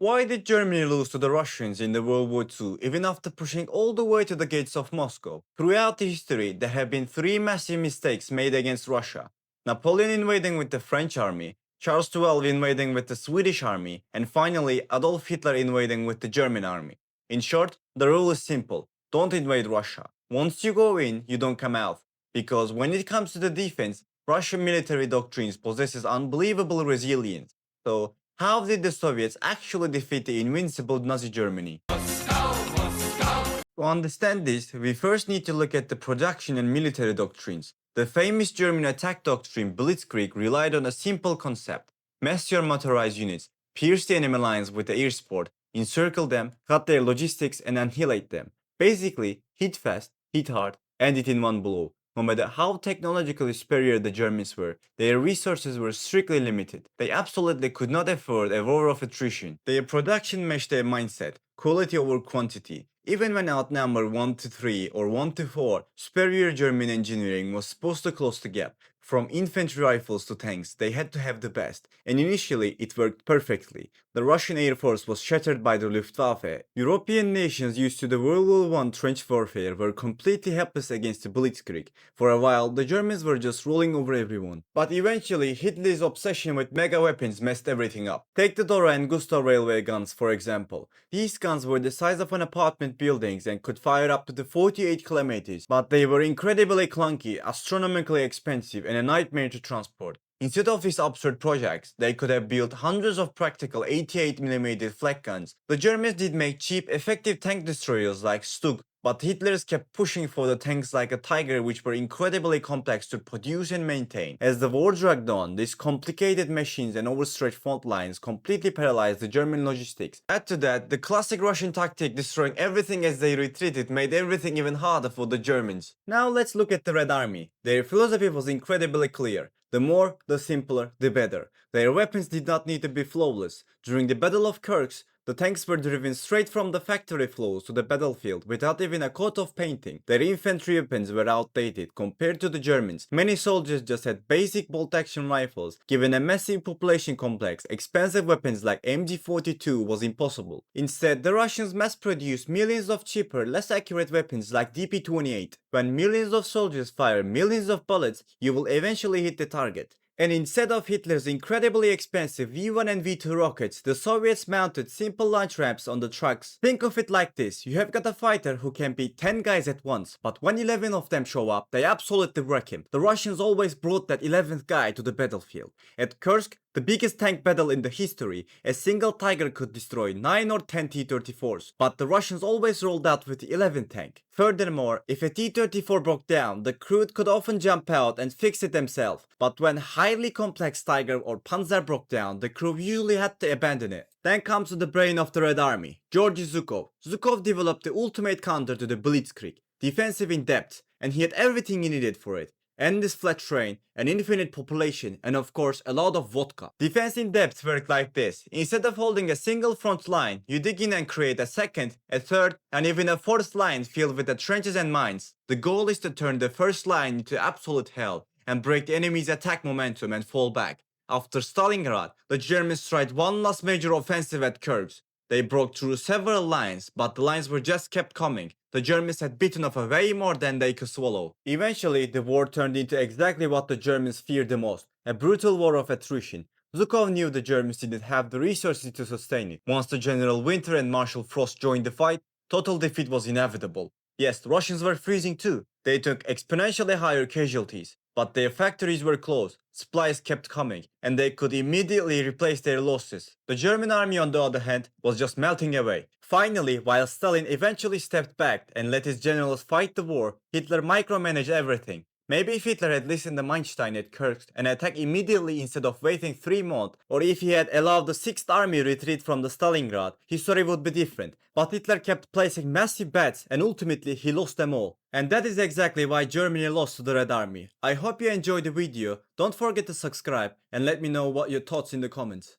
Why did Germany lose to the Russians in the World War II even after pushing all the way to the gates of Moscow? Throughout history, there have been three massive mistakes made against Russia. Napoleon invading with the French army, Charles XII invading with the Swedish army, and finally Adolf Hitler invading with the German army. In short, the rule is simple. Don't invade Russia. Once you go in, you don't come out. Because when it comes to the defense, Russian military doctrines possesses unbelievable resilience. So, how did the Soviets actually defeat the invincible Nazi Germany? To understand this, we first need to look at the production and military doctrines. The famous German attack doctrine Blitzkrieg relied on a simple concept. Mass your motorized units, pierce the enemy lines with the air support, encircle them, cut their logistics and annihilate them. Basically, hit fast, hit hard, end it in one blow. No matter how technologically superior the Germans were, their resources were strictly limited. They absolutely could not afford a war of attrition. Their production matched their mindset, quality over quantity. Even when outnumbered 1 to 3 or 1 to 4, superior German engineering was supposed to close the gap. From infantry rifles to tanks, they had to have the best, and initially it worked perfectly. The Russian Air Force was shattered by the Luftwaffe. European nations used to the World War I trench warfare were completely helpless against the Blitzkrieg. For a while, the Germans were just rolling over everyone. But eventually, Hitler's obsession with mega weapons messed everything up. Take the Dora and Gustav railway guns, for example. These guns were the size of an apartment building and could fire up to the 48 kilometers, but they were incredibly clunky, astronomically expensive, and a nightmare to transport. Instead of these absurd projects, they could have built hundreds of practical 88mm flak guns. The Germans did make cheap, effective tank destroyers like Stug, but Hitler's kept pushing for the tanks like a tiger, which were incredibly complex to produce and maintain. As the war dragged on, these complicated machines and overstretched front lines completely paralyzed the German logistics. Add to that, the classic Russian tactic destroying everything as they retreated made everything even harder for the Germans. Now let's look at the Red Army. Their philosophy was incredibly clear. The more, the simpler, the better. Their weapons did not need to be flawless. During the Battle of Kursk, the tanks were driven straight from the factory floors to the battlefield without even a coat of painting. Their infantry weapons were outdated compared to the Germans. Many soldiers just had basic bolt-action rifles. Given a massive population complex, expensive weapons like MG42 was impossible. Instead, the Russians mass-produced millions of cheaper, less accurate weapons like DP-28. When millions of soldiers fire millions of bullets, you will eventually hit the target. And instead of Hitler's incredibly expensive V1 and V2 rockets, the Soviets mounted simple launch ramps on the trucks. Think of it like this, you have got a fighter who can beat 10 guys at once, but when 11 of them show up, they absolutely wreck him. The Russians always brought that 11th guy to the battlefield. At Kursk, the biggest tank battle in the history, a single Tiger could destroy 9 or 10 T-34s, but the Russians always rolled out with the 11th tank. Furthermore, if a T-34 broke down, the crew could often jump out and fix it themselves, but when highly complex Tiger or Panzer broke down, the crew usually had to abandon it. Then comes the brain of the Red Army, Georgy Zhukov. Zhukov developed the ultimate counter to the Blitzkrieg, defensive in depth, and he had everything he needed for it. Endless flat terrain, an infinite population, and of course a lot of vodka. Defense in depth worked like this. Instead of holding a single front line, you dig in and create a second, a third, and even a fourth line filled with the trenches and mines. The goal is to turn the first line into absolute hell and break the enemy's attack momentum and fall back. After Stalingrad, the Germans tried one last major offensive at Kursk. They broke through several lines, but the lines were just kept coming. The Germans had bitten off way more than they could swallow. Eventually, the war turned into exactly what the Germans feared the most, a brutal war of attrition. Zhukov knew the Germans didn't have the resources to sustain it. Once the General Winter and Marshal Frost joined the fight, total defeat was inevitable. Yes, the Russians were freezing too. They took exponentially higher casualties, but their factories were closed, supplies kept coming, and they could immediately replace their losses. The German army, on the other hand, was just melting away. Finally, while Stalin eventually stepped back and let his generals fight the war, Hitler micromanaged everything. Maybe if Hitler had listened to Manstein at Kursk and attacked immediately instead of waiting 3 months, or if he had allowed the 6th Army retreat from the Stalingrad, his story would be different. But Hitler kept placing massive bets and ultimately he lost them all. And that is exactly why Germany lost to the Red Army. I hope you enjoyed the video, don't forget to subscribe and let me know what your thoughts in the comments.